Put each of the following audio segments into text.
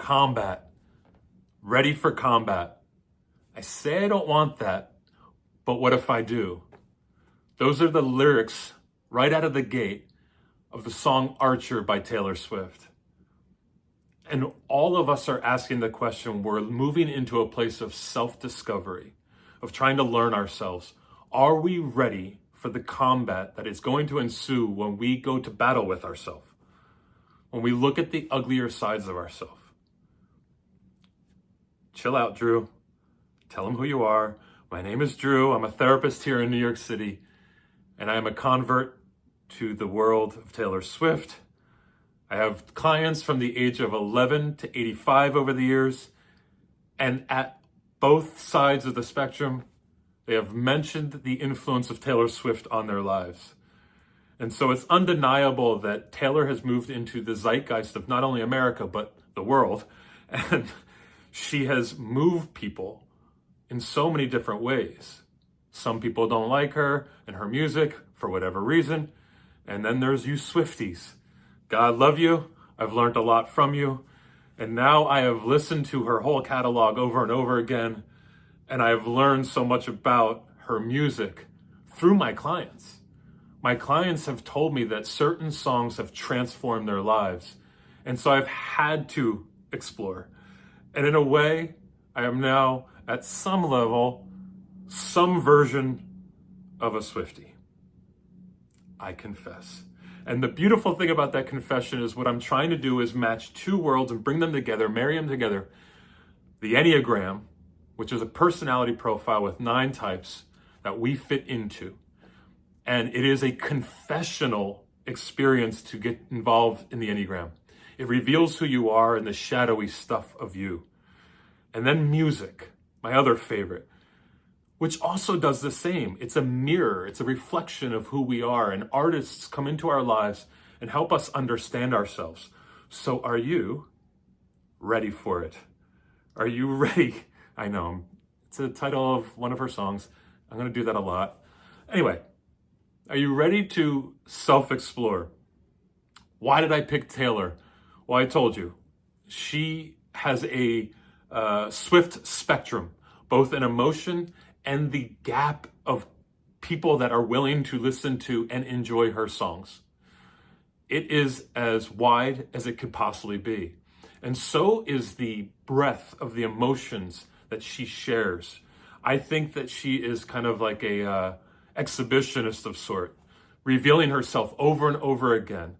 combat. Ready for combat. I say I don't want that, but what if I do? Those are the lyrics right out of the gate of the song Archer by Taylor Swift. And all of us are asking the question, we're moving into a place of self-discovery, of trying to learn ourselves. Are we ready for the combat that is going to ensue when we go to battle with ourselves? When we look at the uglier sides of ourselves? Chill out, Drew. Tell them who you are. My name is Drew. I'm a therapist here in New York City, and I am a convert to the world of Taylor Swift. I have clients from the age of 11 to 85 over the years, and at both sides of the spectrum, they have mentioned the influence of Taylor Swift on their lives. And so it's undeniable that Taylor has moved into the zeitgeist of not only America, but the world. And she has moved people in so many different ways. Some people don't like her and her music for whatever reason. And then there's you Swifties. God love you. I've learned a lot from you. And now I have listened to her whole catalog over and over again. And I've learned so much about her music through my clients. My clients have told me that certain songs have transformed their lives. And so I've had to explore. And in a way, I am now at some level, some version of a Swiftie. I confess. And the beautiful thing about that confession is what I'm trying to do is match two worlds and bring them together, marry them together. The Enneagram, which is a personality profile with 9 types that we fit into. And it is a confessional experience to get involved in the Enneagram. It reveals who you are and the shadowy stuff of you. And then music, my other favorite, which also does the same. It's a mirror, it's a reflection of who we are. And artists come into our lives and help us understand ourselves. So are you ready for it? Are you ready? I know, it's the title of one of her songs. I'm going to do that a lot. Anyway, are you ready to self-explore? Why did I pick Taylor? Well, I told you, she has a swift spectrum, both in emotion and the gap of people that are willing to listen to and enjoy her songs. It is as wide as it could possibly be. And so is the breadth of the emotions that she shares. I think that she is kind of like a exhibitionist of sort, revealing herself over and over again.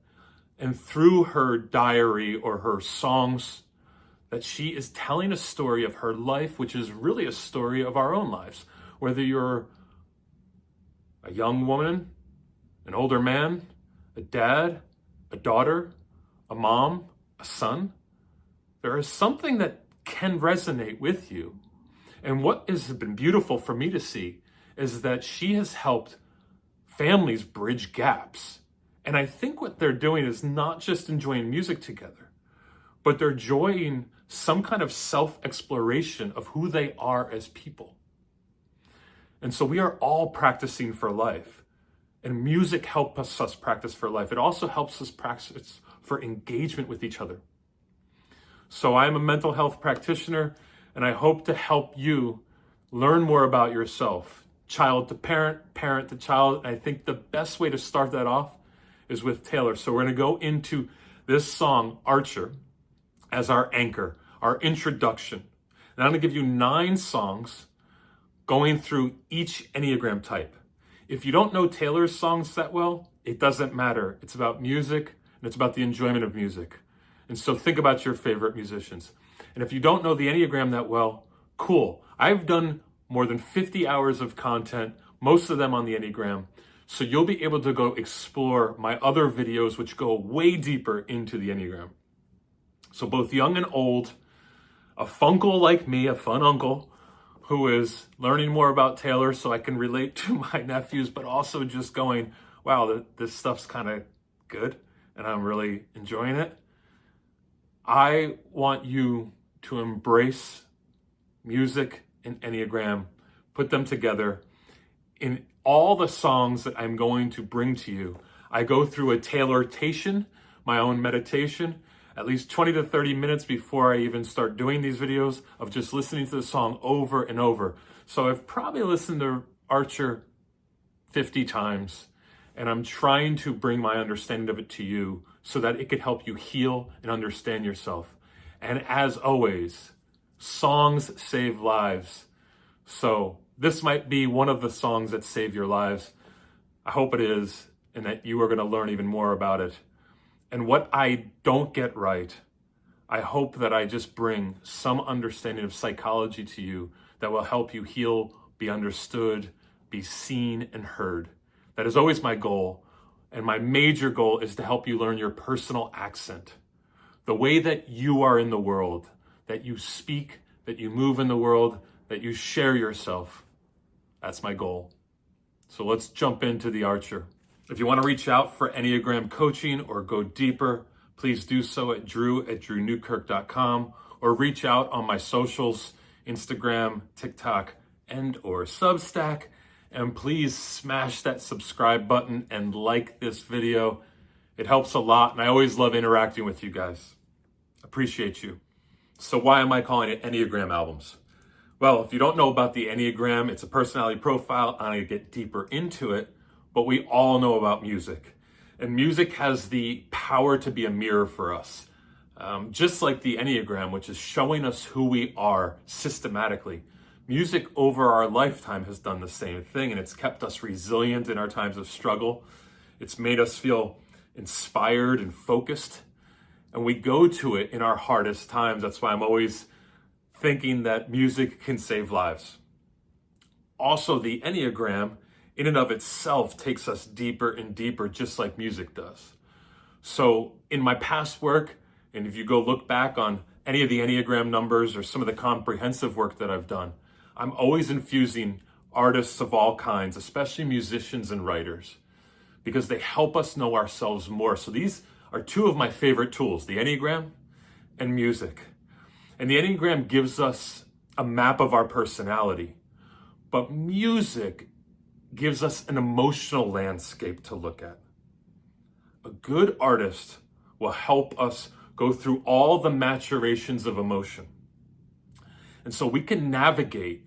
And through her diary or her songs, that she is telling a story of her life, which is really a story of our own lives. Whether you're a young woman, an older man, a dad, a daughter, a mom, a son, there is something that can resonate with you. And what has been beautiful for me to see is that she has helped families bridge gaps. And I think what they're doing is not just enjoying music together, but they're enjoying some kind of self-exploration of who they are as people. And so we are all practicing for life. And music helps us practice for life. It also helps us practice for engagement with each other. So I'm a mental health practitioner, and I hope to help you learn more about yourself, child to parent, parent to child. And I think the best way to start that off is with Taylor. So we're going to go into this song, Archer, as our anchor, our introduction. And I'm going to give you 9 songs going through each Enneagram type. If you don't know Taylor's songs that well, it doesn't matter. It's about music, and it's about the enjoyment of music. And so think about your favorite musicians. And if you don't know the Enneagram that well, cool. I've done more than 50 hours of content, most of them on the Enneagram. So you'll be able to go explore my other videos, which go way deeper into the Enneagram. So both young and old, a funkle like me, a fun uncle, who is learning more about Taylor so I can relate to my nephews, but also just going, wow, this stuff's kind of good and I'm really enjoying it. I want you to embrace music and Enneagram, put them together. In all the songs that I'm going to bring to you, I go through a Taylortation, my own meditation, at least 20 to 30 minutes before I even start doing these videos of just listening to the song over and over. So I've probably listened to Archer 50 times, and I'm trying to bring my understanding of it to you so that it could help you heal and understand yourself. And as always, songs save lives. So this might be one of the songs that save your lives. I hope it is, and that you are going to learn even more about it. And what I don't get right, I hope that I just bring some understanding of psychology to you that will help you heal, be understood, be seen and heard. That is always my goal. And my major goal is to help you learn your personal accent. The way that you are in the world, that you speak, that you move in the world, that you share yourself. That's my goal. So let's jump into the Archer. If you want to reach out for Enneagram coaching or go deeper, please do so at drew@drewnewkirk.com or reach out on my socials, Instagram, TikTok, and or Substack. And please smash that subscribe button and like this video. It helps a lot, and I always love interacting with you guys. Appreciate you. So why am I calling it Enneagram Albums? Well, if you don't know about the Enneagram, it's a personality profile. I'm going to get deeper into it, but we all know about music. And music has the power to be a mirror for us. Just like the Enneagram, which is showing us who we are systematically. Music over our lifetime has done the same thing, and it's kept us resilient in our times of struggle. It's made us feel inspired and focused, and we go to it in our hardest times. That's why I'm always thinking that music can save lives. Also, the Enneagram, in and of itself, takes us deeper and deeper, just like music does. So in my past work, and if you go look back on any of the Enneagram numbers or some of the comprehensive work that I've done, I'm always infusing artists of all kinds, especially musicians and writers, because they help us know ourselves more. So these are two of my favorite tools, the Enneagram and music. And the Enneagram gives us a map of our personality, but music gives us an emotional landscape to look at. A good artist will help us go through all the maturations of emotion. And so we can navigate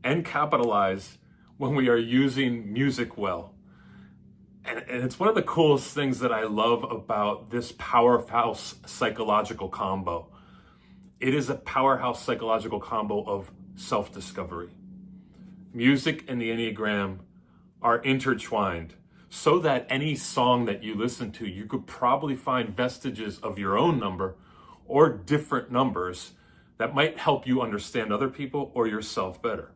and capitalize when we are using music well. And it's one of the coolest things that I love about this powerhouse psychological combo. It is a powerhouse psychological combo of self-discovery. Music and the Enneagram are intertwined so that any song that you listen to, you could probably find vestiges of your own number or different numbers that might help you understand other people or yourself better.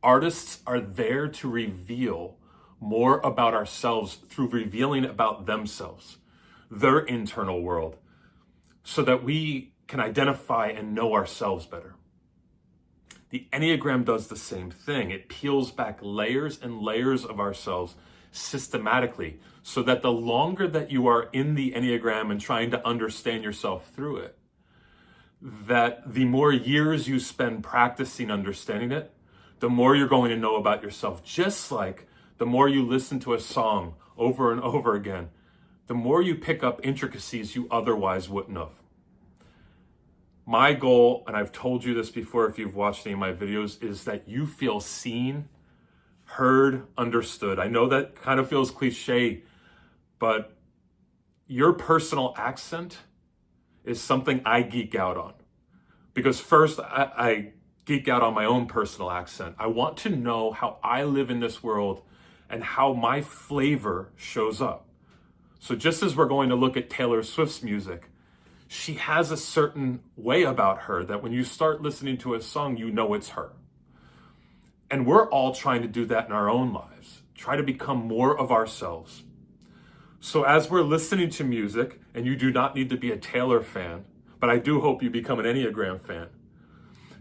Artists are there to reveal more about ourselves through revealing about themselves, their internal world, so that we can identify and know ourselves better. The Enneagram does the same thing. It peels back layers and layers of ourselves systematically, so that the longer that you are in the Enneagram and trying to understand yourself through it, that the more years you spend practicing understanding it, the more you're going to know about yourself. Just like the more you listen to a song over and over again, the more you pick up intricacies you otherwise wouldn't have. My goal, and I've told you this before if you've watched any of my videos, is that you feel seen, heard, understood. I know that kind of feels cliche, but your personal accent is something I geek out on. Because first, I geek out on my own personal accent. I want to know how I live in this world and how my flavor shows up. So just as we're going to look at Taylor Swift's music, she has a certain way about her that when you start listening to a song, you know it's her. And we're all trying to do that in our own lives, try to become more of ourselves. So as we're listening to music, and you do not need to be a Taylor fan, but I do hope you become an Enneagram fan,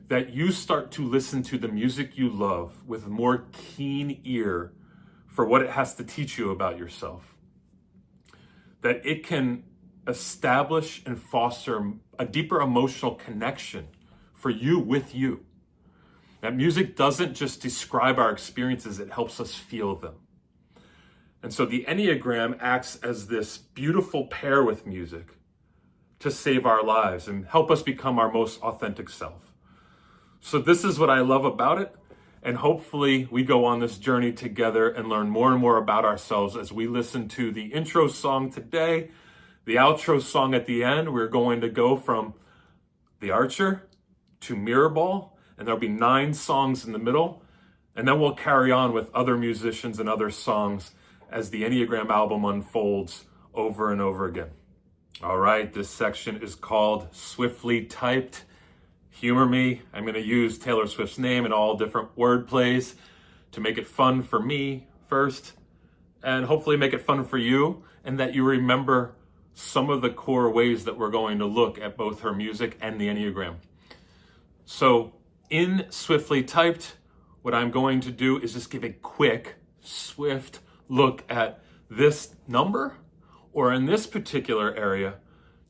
that you start to listen to the music you love with a more keen ear for what it has to teach you about yourself. That it can establish and foster a deeper emotional connection for you with you. That music doesn't just describe our experiences, it helps us feel them. And so the Enneagram acts as this beautiful pair with music to save our lives and help us become our most authentic self. So this is what I love about it. And hopefully we go on this journey together and learn more and more about ourselves as we listen to the intro song today, the outro song at the end. We're going to go from The Archer to Mirror Ball, and there'll be 9 songs in the middle. And then we'll carry on with other musicians and other songs as the Enneagram album unfolds over and over again. All right, this section is called Swiftly Typed. Humor me. I'm going to use Taylor Swift's name in all different word plays to make it fun for me first, and hopefully make it fun for you, and that you remember some of the core ways that we're going to look at both her music and the Enneagram. So in Swiftly Typed, what I'm going to do is just give a quick, swift look at this number, or in this particular area,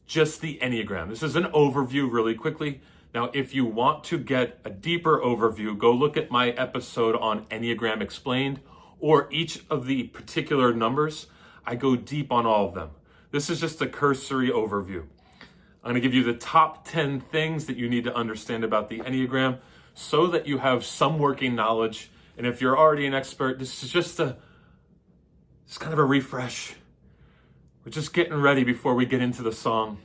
just the Enneagram. This is an overview really quickly. Now, if you want to get a deeper overview, go look at my episode on Enneagram Explained, or each of the particular numbers. I go deep on all of them. This is just a cursory overview. I'm going to give you the top 10 things that you need to understand about the Enneagram so that you have some working knowledge. And if you're already an expert, this is just kind of a refresh. We're just getting ready before we get into the song.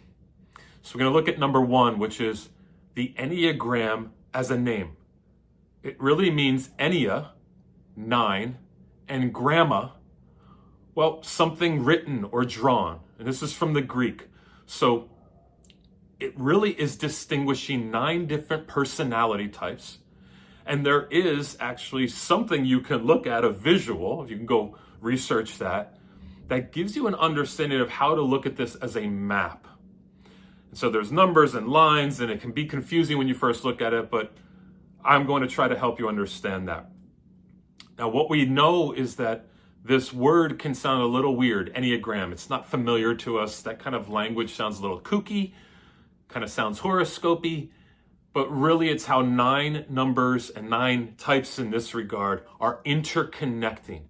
So we're going to look at number 1, which is the Enneagram as a name. It really means Ennea, 9, and gramma, well, something written or drawn. And this is from the Greek. So it really is distinguishing 9 different personality types. And there is actually something you can look at, a visual, if you can go research that gives you an understanding of how to look at this as a map. And so there's numbers and lines, and it can be confusing when you first look at it, but I'm going to try to help you understand that. Now, what we know is that this word can sound a little weird, Enneagram. It's not familiar to us. That kind of language sounds a little kooky, kind of sounds horoscopy, but really it's how 9 numbers and 9 types in this regard are interconnecting.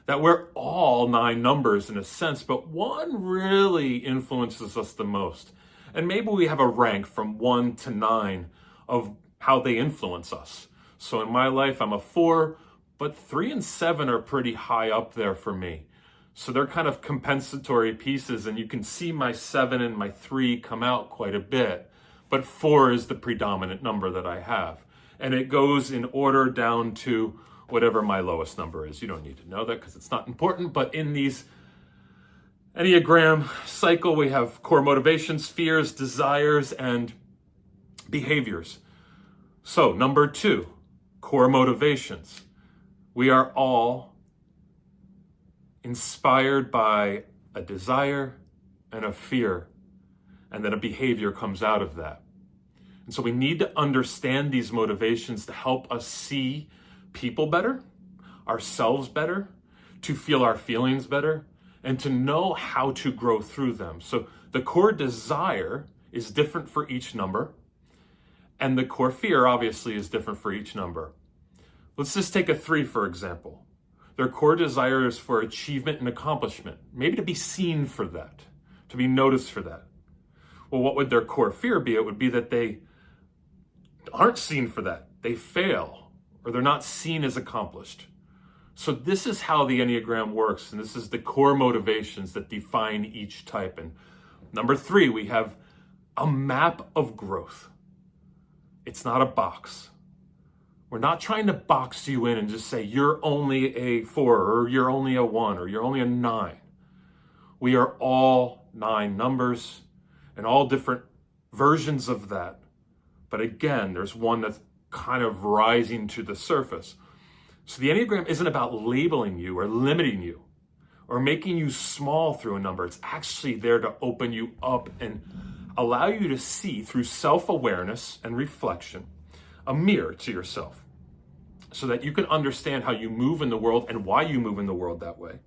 That we're all 9 numbers in a sense, but one really influences us the most. And maybe we have a rank from 1 to 9 of how they influence us. So in my life, I'm a 4, but 3 and 7 are pretty high up there for me. So they're kind of compensatory pieces, and you can see my 7 and my 3 come out quite a bit. But 4 is the predominant number that I have. And it goes in order down to whatever my lowest number is. You don't need to know that because it's not important, but in these Enneagram cycle, we have core motivations, fears, desires, and behaviors. So number 2, core motivations. We are all inspired by a desire and a fear, and then a behavior comes out of that. And so we need to understand these motivations to help us see people better, ourselves better, to feel our feelings better, and to know how to grow through them. So the core desire is different for each number, and the core fear obviously is different for each number. Let's just take a 3, for example. Their core desire is for achievement and accomplishment, maybe to be seen for that, to be noticed for that. Well, what would their core fear be? It would be that they aren't seen for that. They fail, or they're not seen as accomplished. So this is how the Enneagram works, and this is the core motivations that define each type. And number 3, we have a map of growth. It's not a box. We're not trying to box you in and just say you're only a 4, or you're only a 1, or you're only a 9. We are all 9 numbers and all different versions of that. But again, there's one that's kind of rising to the surface. So the Enneagram isn't about labeling you or limiting you or making you small through a number. It's actually there to open you up and allow you to see through self-awareness and reflection a mirror to yourself so that you can understand how you move in the world and why you move in the world that way.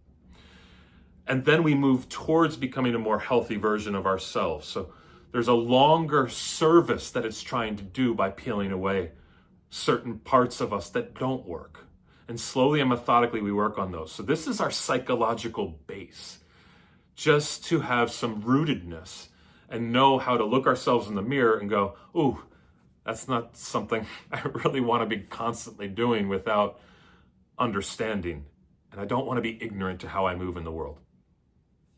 And then we move towards becoming a more healthy version of ourselves. So there's a longer service that it's trying to do by peeling away certain parts of us that don't work. And slowly and methodically we work on those. So this is our psychological base, just to have some rootedness and know how to look ourselves in the mirror and go, ooh, that's not something I really want to be constantly doing without understanding. And I don't want to be ignorant to how I move in the world.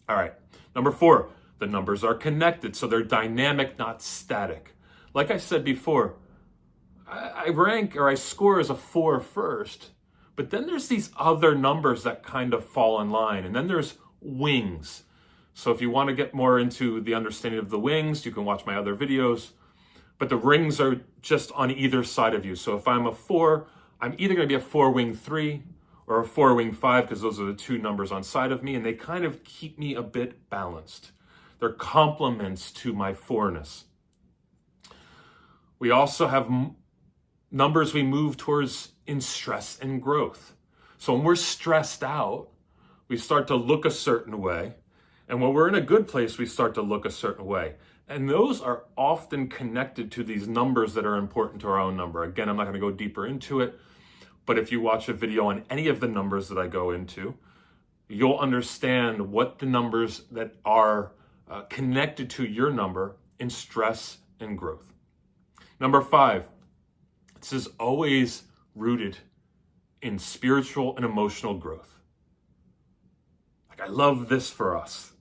All right, number 4, the numbers are connected, so they're dynamic, not static. Like I said before, I rank or I score as a 4 first, but then there's these other numbers that kind of fall in line, and then there's wings. So if you want to get more into the understanding of the wings, you can watch my other videos, but the rings are just on either side of you. So if I'm a 4, I'm either going to be a 4 wing 3 or a 4 wing 5, because those are the 2 numbers on side of me, and they kind of keep me a bit balanced. They're complements to my 4-ness. We also have numbers we move towards in stress and growth. So when we're stressed out, we start to look a certain way. And when we're in a good place, we start to look a certain way. And those are often connected to these numbers that are important to our own number. Again, I'm not going to go deeper into it, but if you watch a video on any of the numbers that I go into, you'll understand what the numbers that are connected to your number in stress and growth. Number 5, this is always rooted in spiritual and emotional growth. Like, I love this for us,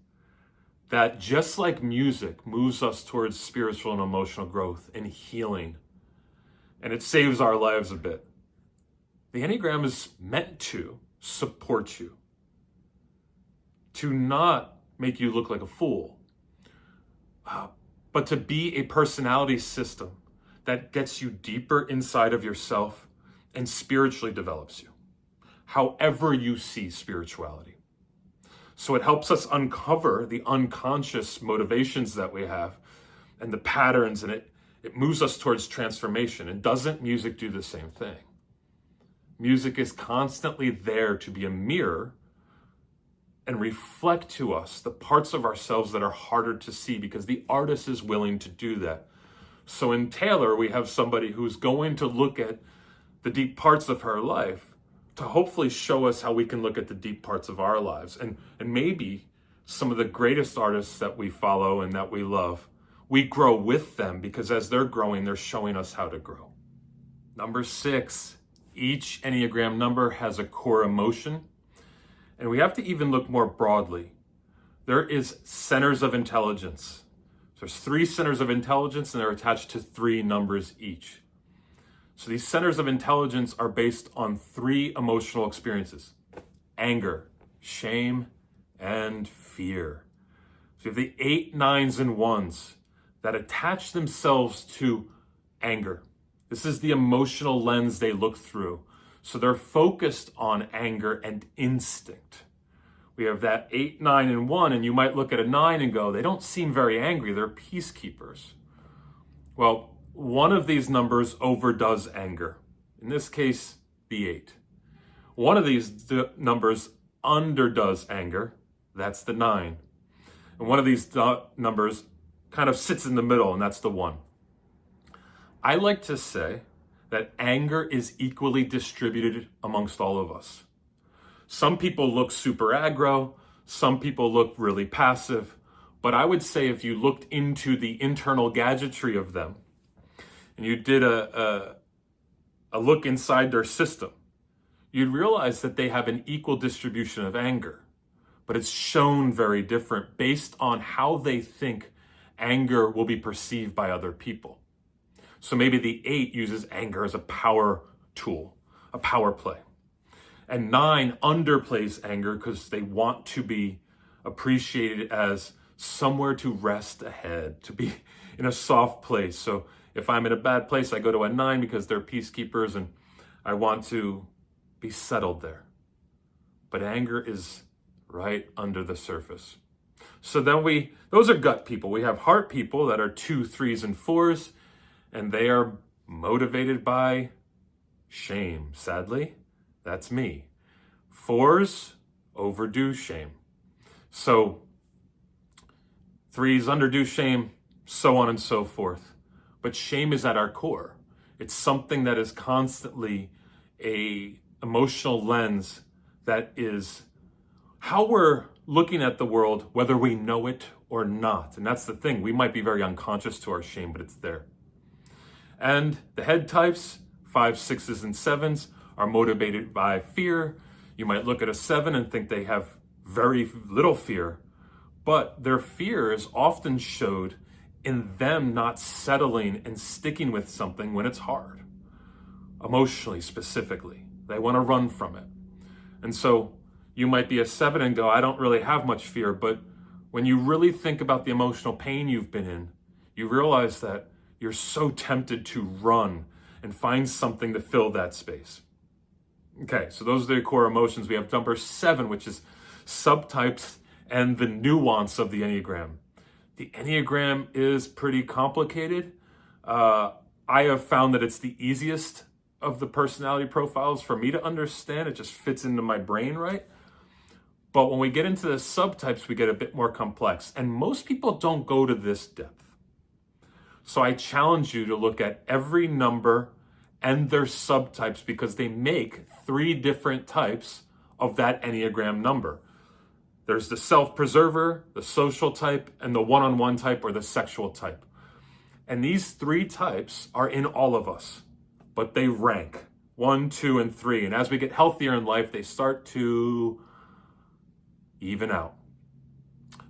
that just like music moves us towards spiritual and emotional growth and healing, and it saves our lives a bit, the Enneagram is meant to support you, to not make you look like a fool, but to be a personality system that gets you deeper inside of yourself and spiritually develops you, however you see spirituality. So it helps us uncover the unconscious motivations that we have and the patterns, and it moves us towards transformation. And doesn't music do the same thing? Music is constantly there to be a mirror and reflect to us the parts of ourselves that are harder to see, because the artist is willing to do that. So in Taylor, we have somebody who's going to look at the deep parts of her life to hopefully show us how we can look at the deep parts of our lives. And maybe some of the greatest artists that we follow and that we love, we grow with them, because as they're growing, they're showing us how to grow. Number 6, each Enneagram number has a core emotion. And we have to even look more broadly. There is centers of intelligence. There's 3 centers of intelligence, and they're attached to 3 numbers each. So these centers of intelligence are based on 3 emotional experiences: anger, shame, and fear. So you have the 8, 9s, and 1s that attach themselves to anger. This is the emotional lens they look through. So they're focused on anger and instinct. We have that 8, 9, and 1, and you might look at a 9 and go, they don't seem very angry, they're peacekeepers. Well, one of these numbers overdoes anger. In this case, the 8. One of these numbers underdoes anger. That's the 9. And one of these numbers kind of sits in the middle, and that's the 1. I like to say that anger is equally distributed amongst all of us. Some people look super aggro, some people look really passive, but I would say if you looked into the internal gadgetry of them and you did a look inside their system, you'd realize that they have an equal distribution of anger, but it's shown very different based on how they think anger will be perceived by other people. So maybe the 8 uses anger as a power tool, a power play. And 9 underplays anger because they want to be appreciated as somewhere to rest ahead, to be in a soft place. So if I'm in a bad place, I go to a 9 because they're peacekeepers and I want to be settled there. But anger is right under the surface. So then those are gut people. We have heart people that are 2, 3s, and 4s, and they are motivated by shame. Sadly, that's me. 4s overdo shame. So 3s underdo shame, so on and so forth. But shame is at our core. It's something that is constantly a emotional lens that is how we're looking at the world, whether we know it or not. And that's the thing. We might be very unconscious to our shame, but it's there. And the head types, 5, 6s, and 7s, are motivated by fear. You might look at a 7 and think they have very little fear, but their fear is often showed in them not settling and sticking with something when it's hard, emotionally, specifically. They want to run from it. And so you might be a 7 and go, I don't really have much fear, but when you really think about the emotional pain you've been in, you realize that you're so tempted to run and find something to fill that space. Okay, so those are the core emotions. We have number 7, which is subtypes and the nuance of the Enneagram. The Enneagram is pretty complicated. I have found that it's the easiest of the personality profiles for me to understand. It just fits into my brain, right? But when we get into the subtypes, we get a bit more complex. And most people don't go to this depth. So I challenge you to look at every number and their subtypes, because they make 3 different types of that Enneagram number. There's the self-preserver, the social type, and the one-on-one type, or the sexual type. And these 3 types are in all of us, but they rank 1, 2, and 3. And as we get healthier in life, they start to even out.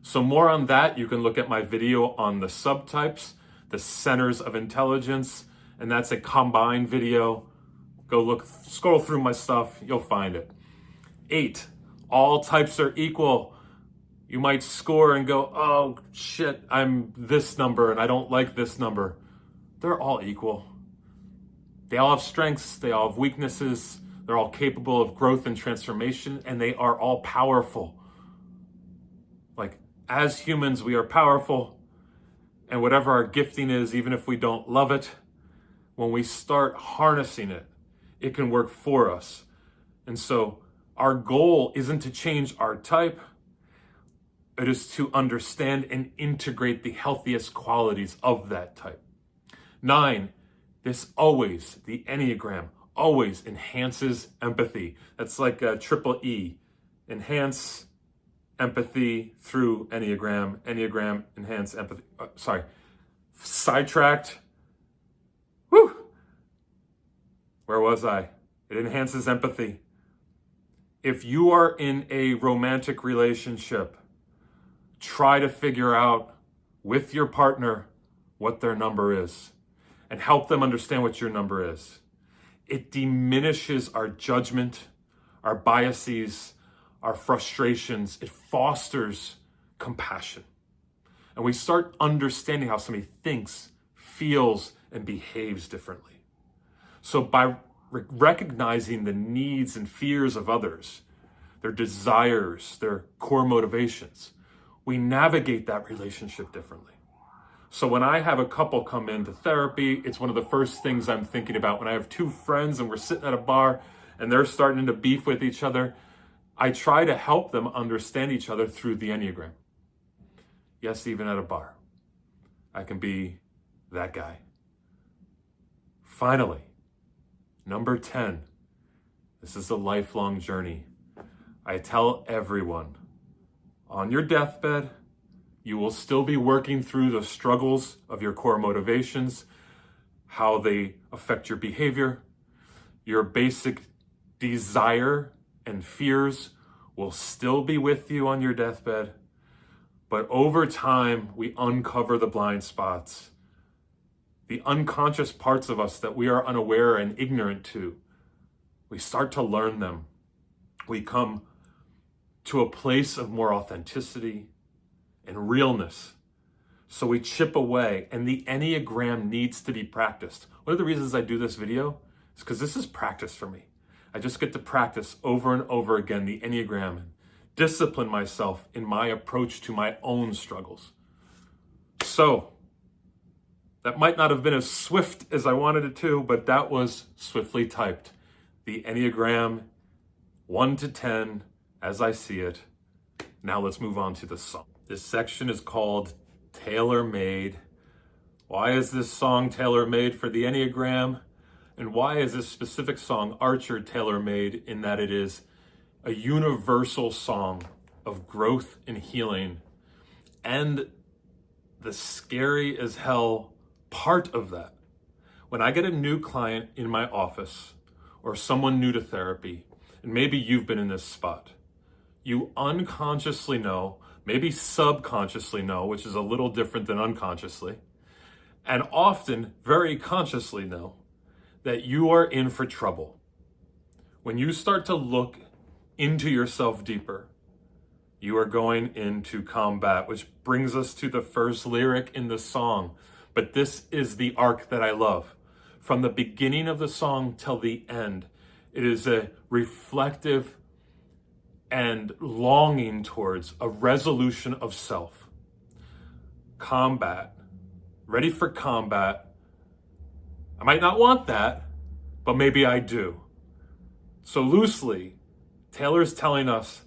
So more on that, you can look at my video on the subtypes, the centers of intelligence, and that's a combined video. Go look, scroll through my stuff, you'll find it. 8, all types are equal. You might score and go, oh shit, I'm this number and I don't like this number. They're all equal. They all have strengths, they all have weaknesses, they're all capable of growth and transformation, and they are all powerful. Like, as humans, we are powerful, and whatever our gifting is, even if we don't love it, when we start harnessing it, it can work for us. And so our goal isn't to change our type. It is to understand and integrate the healthiest qualities of that type. 9, the Enneagram always enhances empathy. That's like a triple E. Enhance empathy through Enneagram. Enneagram, enhance empathy. Sidetracked. Whew. Where was I? It enhances empathy. If you are in a romantic relationship, try to figure out with your partner what their number is and help them understand what your number is. It diminishes our judgment, our biases, our frustrations. It fosters compassion. And we start understanding how somebody thinks, feels, and behaves differently. So by recognizing the needs and fears of others, their desires, their core motivations, we navigate that relationship differently. So when I have a couple come into therapy, it's one of the first things I'm thinking about. When I have 2 friends and we're sitting at a bar and they're starting to beef with each other, I try to help them understand each other through the Enneagram. Yes, even at a bar, I can be that guy. Finally, number 10, this is a lifelong journey. I tell everyone, on your deathbed, you will still be working through the struggles of your core motivations, how they affect your behavior. Your basic desire and fears will still be with you on your deathbed. But over time, we uncover the blind spots, the unconscious parts of us that we are unaware and ignorant to. We start to learn them. We come to a place of more authenticity and realness. So we chip away, and the Enneagram needs to be practiced. One of the reasons I do this video is because this is practice for me. I just get to practice over and over again the Enneagram and discipline myself in my approach to my own struggles. So that might not have been as swift as I wanted it to, but that was swiftly typed. The Enneagram 1 to 10 as I see it. Now let's move on to the song. This section is called Tailor Made. Why is this song tailor-made for the Enneagram? And why is this specific song, Archer, tailor-made in that it is a universal song of growth and healing And the scary as hell part of that, when I get a new client in my office or someone new to therapy, and maybe you've been in this spot, you unconsciously know, maybe subconsciously know, which is a little different than unconsciously, and often very consciously know that you are in for trouble. When you start to look into yourself deeper, you are going into combat, which brings us to the first lyric in the song. But this is the arc that I love. From the beginning of the song till the end, it is a reflective and longing towards a resolution of self. Combat. Ready for combat. I might not want that, but maybe I do. So loosely, Taylor's telling us,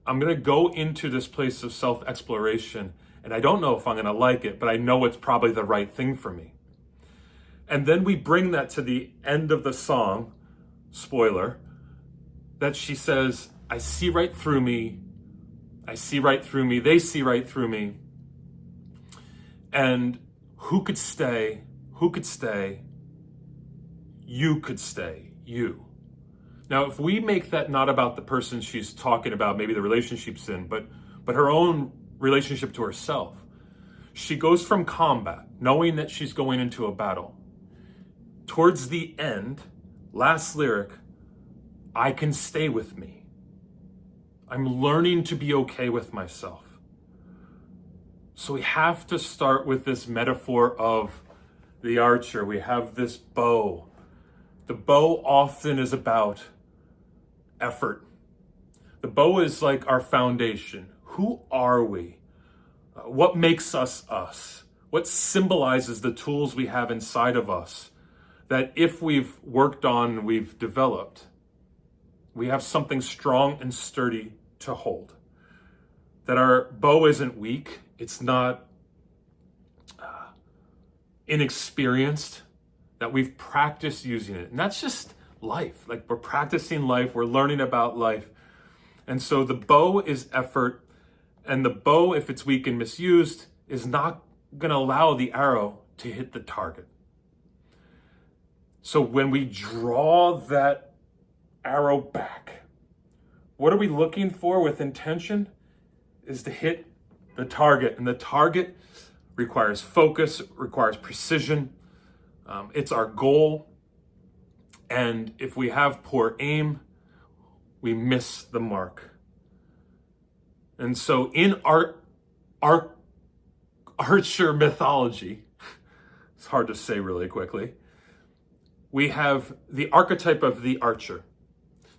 I'm going to go into this place of self-exploration, and I don't know if I'm going to like it, but I know it's probably the right thing for me. And then we bring that to the end of the song, spoiler, that she says, I see right through me, I see right through me, they see right through me. And who could stay? Who could stay? You could stay, you. Now, if we make that not about the person she's talking about, maybe the relationship's in, but her own relationship to herself, she goes from combat, knowing that she's going into a battle. Towards the end, last lyric, I can stay with me. I'm learning to be okay with myself. So we have to start with this metaphor of the archer. We have this bow. The bow often is about effort. The bow is like our foundation. Who are we? What makes us us? What symbolizes the tools we have inside of us that if we've worked on, we've developed, we have something strong and sturdy to hold. That our bow isn't weak. It's not inexperienced. That we've practiced using it. And that's just life. Like we're practicing life. We're learning about life. And so the bow is effort. And the bow, if it's weak and misused, is not going to allow the arrow to hit the target. So when we draw that arrow back, what are we looking for with intention? Is to hit the target. And the target requires focus, requires precision. It's our goal. And if we have poor aim, we miss the mark. And so in archer mythology, it's hard to say really quickly, we have the archetype of the archer.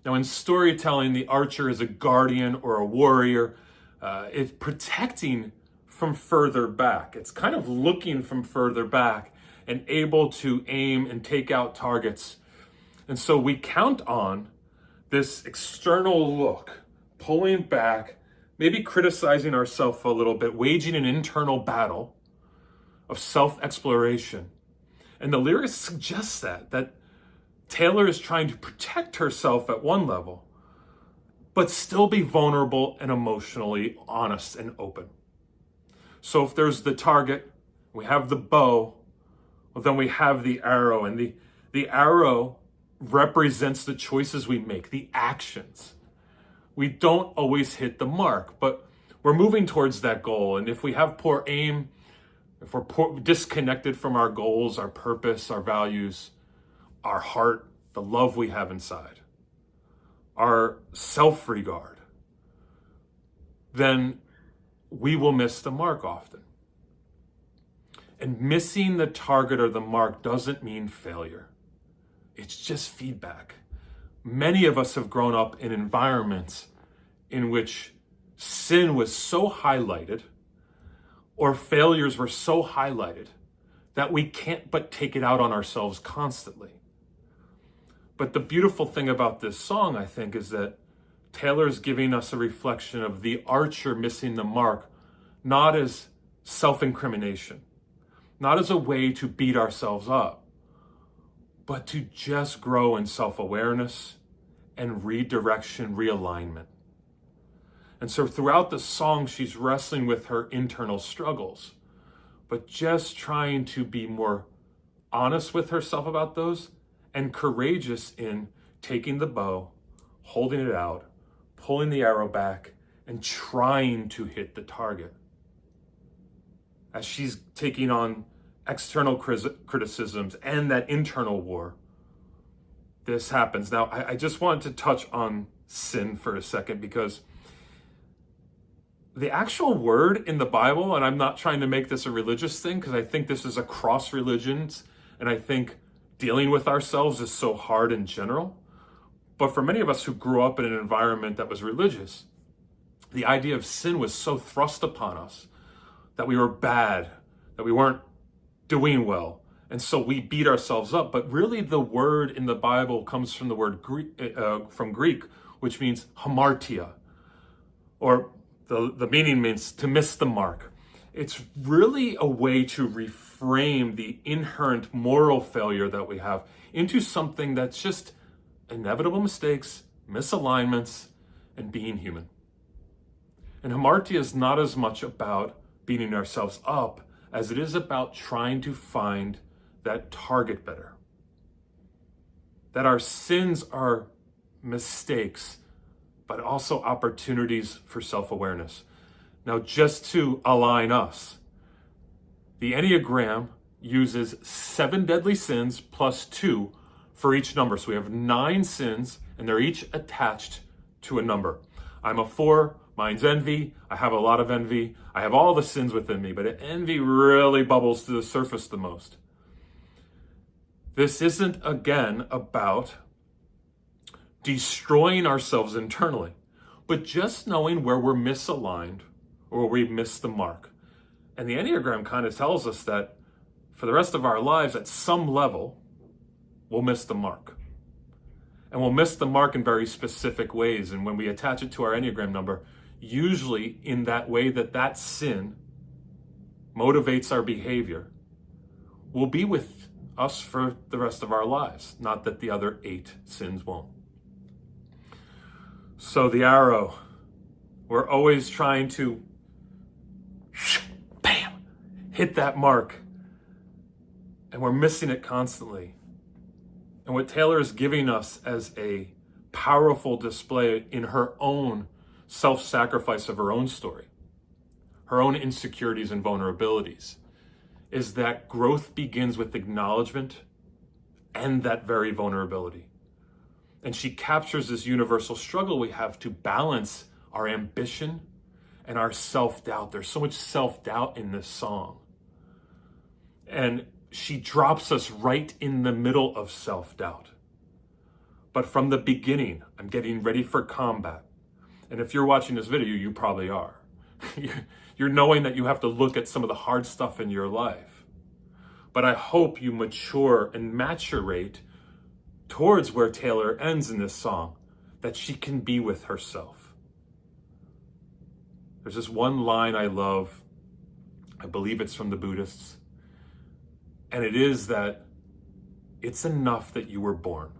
Now in storytelling, the archer is a guardian or a warrior. It's protecting from further back. It's kind of looking from further back and able to aim and take out targets. And so we count on this external look, pulling back, maybe criticizing ourselves a little bit, waging an internal battle of self-exploration. And the lyrics suggest that Taylor is trying to protect herself at one level, but still be vulnerable and emotionally honest and open. So if there's the target, we have the bow, well, then we have the arrow, and the arrow represents the choices we make, the actions. We don't always hit the mark, but we're moving towards that goal. And if we have poor aim, if we're disconnected from our goals, our purpose, our values, our heart, the love we have inside, our self-regard, then we will miss the mark often. And missing the target or the mark doesn't mean failure. It's just feedback. Many of us have grown up in environments in which sin was so highlighted or failures were so highlighted that we can't but take it out on ourselves constantly. But the beautiful thing about this song, I think, is that Taylor's giving us a reflection of the archer missing the mark, not as self-incrimination, not as a way to beat ourselves up, but to just grow in self-awareness and redirection, realignment. And so throughout the song, she's wrestling with her internal struggles, but just trying to be more honest with herself about those and courageous in taking the bow, holding it out, pulling the arrow back, and trying to hit the target. As she's taking on external criticisms and that internal war, this happens. Now, I just want to touch on sin for a second, because the actual word in the Bible, and I'm not trying to make this a religious thing, because I think this is across religions, and I think dealing with ourselves is so hard in general. But for many of us who grew up in an environment that was religious, the idea of sin was so thrust upon us that we were bad, that we weren't doing well. And so we beat ourselves up. But really the word in the Bible comes from the word from Greek, which means hamartia, or the meaning means to miss the mark. It's really a way to reframe the inherent moral failure that we have into something that's just inevitable mistakes, misalignments, and being human. And hamartia is not as much about beating ourselves up as it is about trying to find that target better. That our sins are mistakes, but also opportunities for self-awareness. Now, just to align us, the Enneagram uses 7 deadly sins plus 2 for each number. So we have 9 sins, and they're each attached to a number. I'm a 4, mine's envy. I have a lot of envy. I have all the sins within me, but envy really bubbles to the surface the most. This isn't, again, about destroying ourselves internally, but just knowing where we're misaligned or where we miss the mark. And the Enneagram kind of tells us that for the rest of our lives, at some level, we'll miss the mark. And we'll miss the mark in very specific ways. And when we attach it to our Enneagram number, usually in that way that sin motivates our behavior, will be with us for the rest of our lives. Not that the other 8 sins won't. So the arrow, we're always trying to bam, hit that mark, and we're missing it constantly. And what Taylor is giving us as a powerful display in her own self-sacrifice of her own story, her own insecurities and vulnerabilities, is that growth begins with acknowledgement and that very vulnerability. And she captures this universal struggle we have to balance our ambition and our self-doubt. There's so much self-doubt in this song. And she drops us right in the middle of self-doubt. But from the beginning, I'm getting ready for combat. And if you're watching this video, you probably are. You're knowing that you have to look at some of the hard stuff in your life. But I hope you mature and maturate towards where Taylor ends in this song, that she can be with herself. There's this one line I love. I believe it's from the Buddhists. And it is that it's enough that you were born.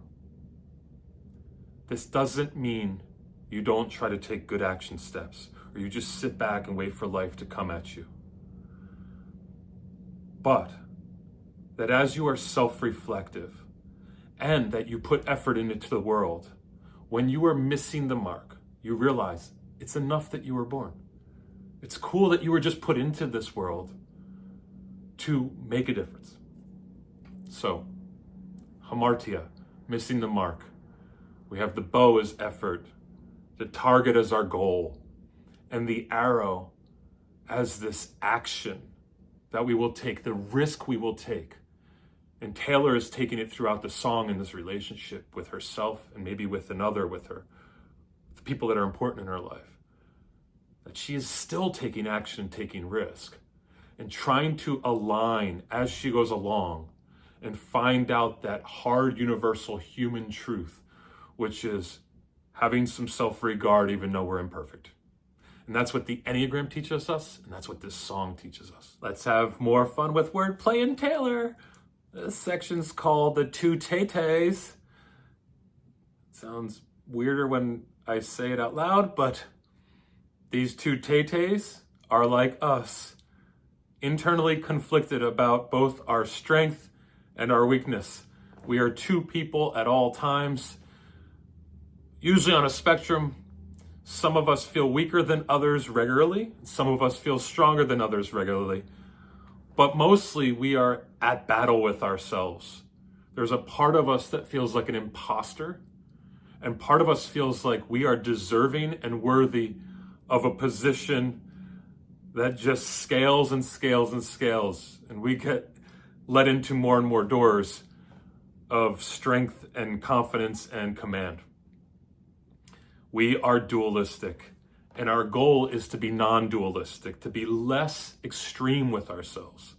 This doesn't mean you don't try to take good action steps, or you just sit back and wait for life to come at you. But that as you are self-reflective and that you put effort into the world, when you are missing the mark, you realize it's enough that you were born. It's cool that you were just put into this world to make a difference. So, hamartia, missing the mark. We have the bow as effort, the target as our goal, and the arrow as this action that we will take, the risk we will take. And Taylor is taking it throughout the song in this relationship with herself and maybe with another, with the people that are important in her life. That she is still taking action, taking risk, and trying to align as she goes along and find out that hard, universal human truth, which is having some self-regard even though we're imperfect. And that's what the Enneagram teaches us, and that's what this song teaches us. Let's have more fun with wordplay and Taylor. This section's called the 2 Tay-Tays. Sounds weirder when I say it out loud, but These two Tay-Tays are like us, internally conflicted about both our strength and our weakness. We are two people at all times, usually on a spectrum. Some of us feel weaker than others regularly. Some of us feel stronger than others regularly. But mostly we are at battle with ourselves. There's a part of us that feels like an imposter, and part of us feels like we are deserving and worthy of a position that just scales and scales and scales, and we get let into more and more doors of strength and confidence and command. We are dualistic, and our goal is to be non-dualistic, to be less extreme with ourselves,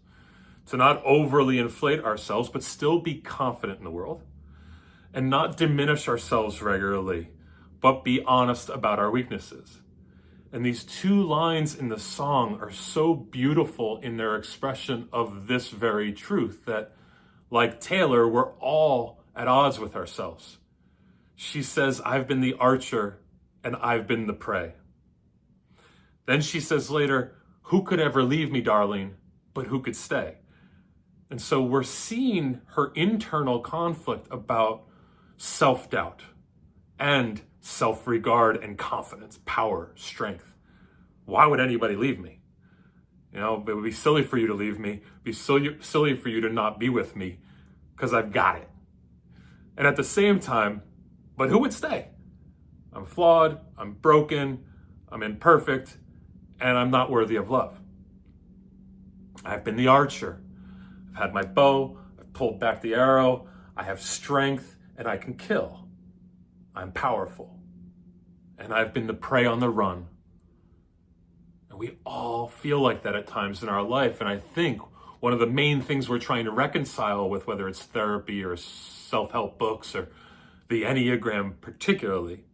to not overly inflate ourselves, but still be confident in the world, and not diminish ourselves regularly, but be honest about our weaknesses. And these two lines in the song are so beautiful in their expression of this very truth, that like Taylor, we're all at odds with ourselves. She says, I've been the archer and I've been the prey. Then she says later, who could ever leave me, darling, but who could stay? And so we're seeing her internal conflict about self-doubt and self-regard and confidence, power, strength. Why would anybody leave me? You know, it would be silly for you to leave me. It'd be silly for you to not be with me, because I've got it. And at the same time, but who would stay? I'm flawed, I'm broken, I'm imperfect, and I'm not worthy of love. I've been the archer. I've had my bow, I've pulled back the arrow, I have strength, and I can kill. I'm powerful. And I've been the prey on the run. And we all feel like that at times in our life. And I think one of the main things we're trying to reconcile with, whether it's therapy or self-help books or the Enneagram particularly,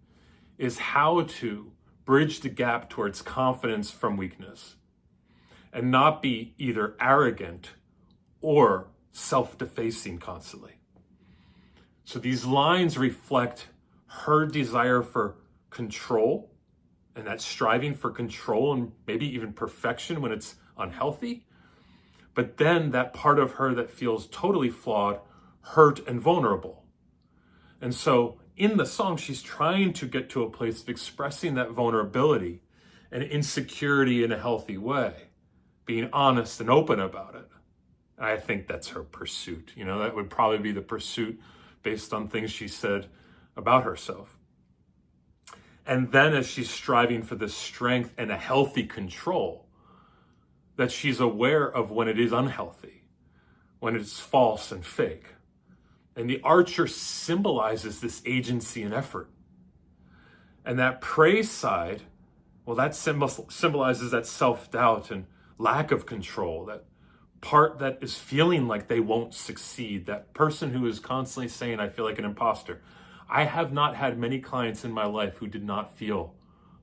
is how to bridge the gap towards confidence from weakness and not be either arrogant or self-defacing constantly. So these lines reflect her desire for control, and that striving for control and maybe even perfection when it's unhealthy. But then that part of her that feels totally flawed, hurt, and vulnerable. And so in the song, she's trying to get to a place of expressing that vulnerability and insecurity in a healthy way, being honest and open about it. And I think that's her pursuit. You know, that would probably be the pursuit based on things she said about herself. And then as she's striving for this strength and a healthy control, that she's aware of when it is unhealthy, when it's false and fake. And the archer symbolizes this agency and effort. And that prey side, well, that symbolizes that self-doubt and lack of control, that part that is feeling like they won't succeed, that person who is constantly saying, I feel like an imposter. I have not had many clients in my life who did not feel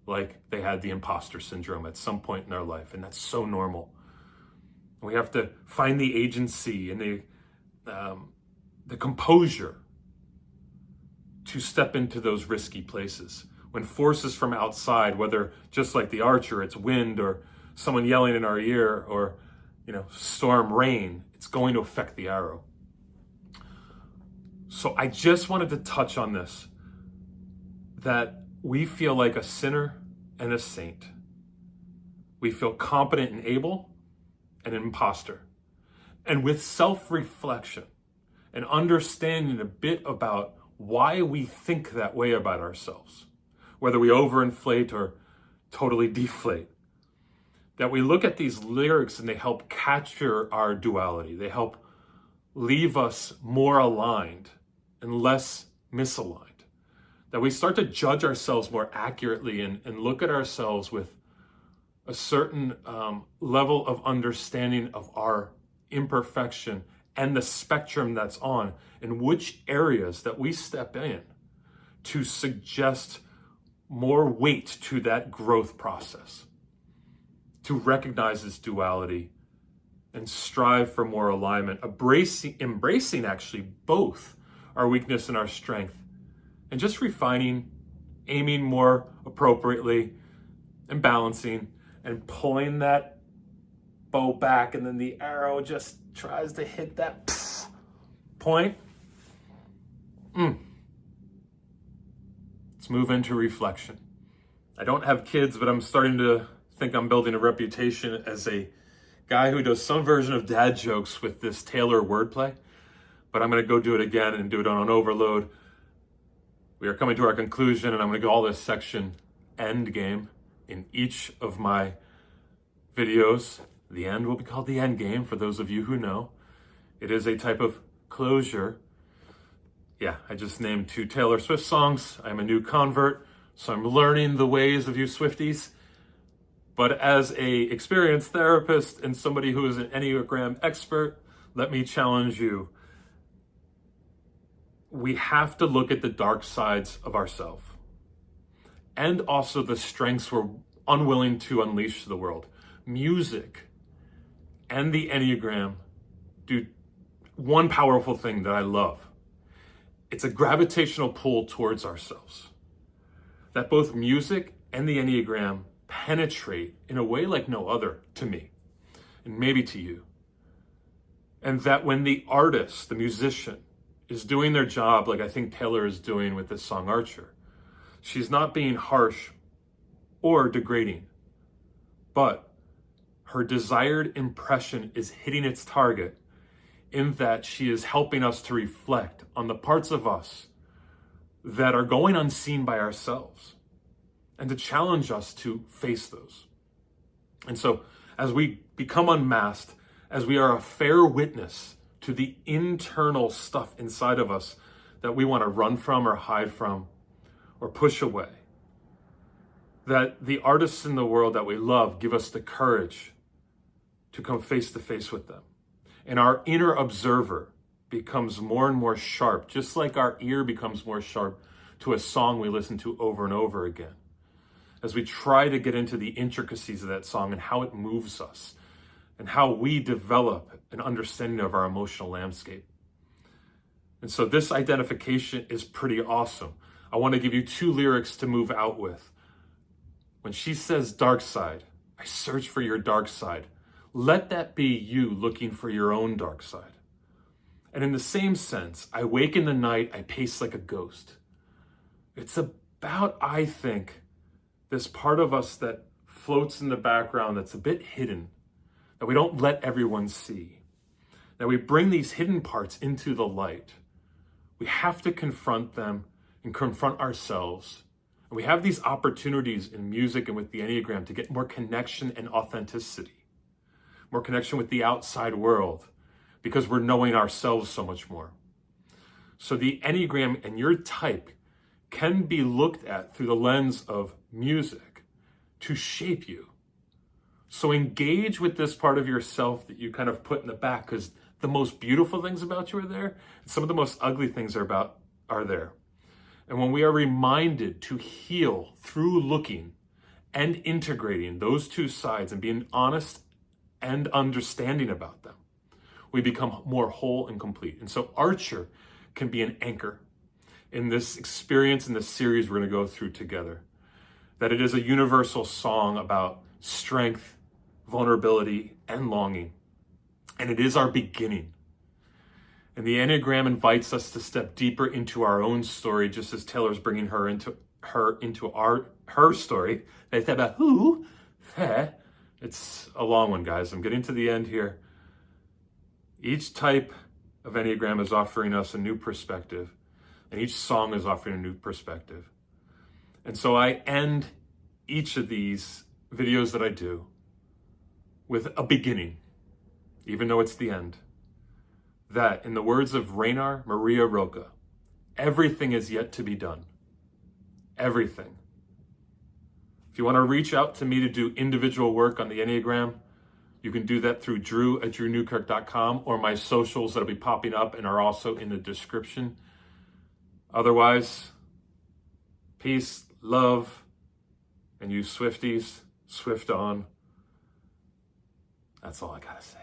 like they had the imposter syndrome at some point in their life, and that's so normal. We have to find the agency and the composure to step into those risky places. When forces from outside, whether just like the archer, it's wind or someone yelling in our ear or, storm, rain, it's going to affect the arrow. So I just wanted to touch on this, that we feel like a sinner and a saint. We feel competent and able and an imposter. And with self-reflection and understanding a bit about why we think that way about ourselves, whether we overinflate or totally deflate, that we look at these lyrics and they help capture our duality. They help leave us more aligned and less misaligned. That we start to judge ourselves more accurately and look at ourselves with a certain level of understanding of our imperfection and the spectrum that's on, and which areas that we step in to suggest more weight to that growth process, to recognize this duality and strive for more alignment, embracing actually both our weakness and our strength, and just refining, aiming more appropriately, and balancing and pulling that bow back, and then the arrow just tries to hit that point. Let's move into reflection. I don't have kids, but I'm starting to think I'm building a reputation as a guy who does some version of dad jokes with this Taylor wordplay, but I'm going to go do it again and do it on an overload. We are coming to our conclusion, and I'm going to call this section Endgame in each of my videos. The end will be called the Endgame, for those of you who know. It is a type of closure. Yeah, I just named 2 Taylor Swift songs. I'm a new convert, so I'm learning the ways of you Swifties. But as a experienced therapist and somebody who is an Enneagram expert, let me challenge you. We have to look at the dark sides of ourselves and also the strengths we're unwilling to unleash to the world. Music and the Enneagram do one powerful thing that I love. It's a gravitational pull towards ourselves. That both music and the Enneagram penetrate in a way like no other to me, and maybe to you. And that when the artist, the musician, is doing their job like I think Taylor is doing with this song Archer, she's not being harsh or degrading, but her desired impression is hitting its target in that she is helping us to reflect on the parts of us that are going unseen by ourselves and to challenge us to face those. And so as we become unmasked, as we are a fair witness to the internal stuff inside of us that we want to run from or hide from or push away, that the artists in the world that we love give us the courage to come face to face with them. And our inner observer becomes more and more sharp, just like our ear becomes more sharp to a song we listen to over and over again. As we try to get into the intricacies of that song and how it moves us and how we develop an understanding of our emotional landscape. And so this identification is pretty awesome. I want to give you 2 lyrics to move out with. When she says dark side, I search for your dark side. Let that be you looking for your own dark side. And in the same sense, I wake in the night, I pace like a ghost. It's about, I think, this part of us that floats in the background that's a bit hidden, that we don't let everyone see, that we bring these hidden parts into the light. We have to confront them and confront ourselves. And we have these opportunities in music and with the Enneagram to get more connection and authenticity, more connection with the outside world, because we're knowing ourselves so much more. So the Enneagram and your type can be looked at through the lens of music to shape you. So engage with this part of yourself that you kind of put in the back, because the most beautiful things about you are there, and some of the most ugly things are there. And when we are reminded to heal through looking and integrating those 2 sides and being honest and understanding about them, we become more whole and complete. And so Archer can be an anchor in this experience, in this series we're going to go through together. That it is a universal song about strength, vulnerability, and longing. And it is our beginning. And the Enneagram invites us to step deeper into our own story, just as Taylor's bringing her into her story. They said about who? It's a long one, guys. I'm getting to the end here. Each type of Enneagram is offering us a new perspective, and each song is offering a new perspective. And so I end each of these videos that I do with a beginning, even though it's the end. That, in the words of Rainer Maria Rilke, everything is yet to be done. Everything. If you want to reach out to me to do individual work on the Enneagram, you can do that through drew@drewnewkirk.com or my socials that'll be popping up and are also in the description. Otherwise, peace, love, and you Swifties, Swift on. That's all I gotta say.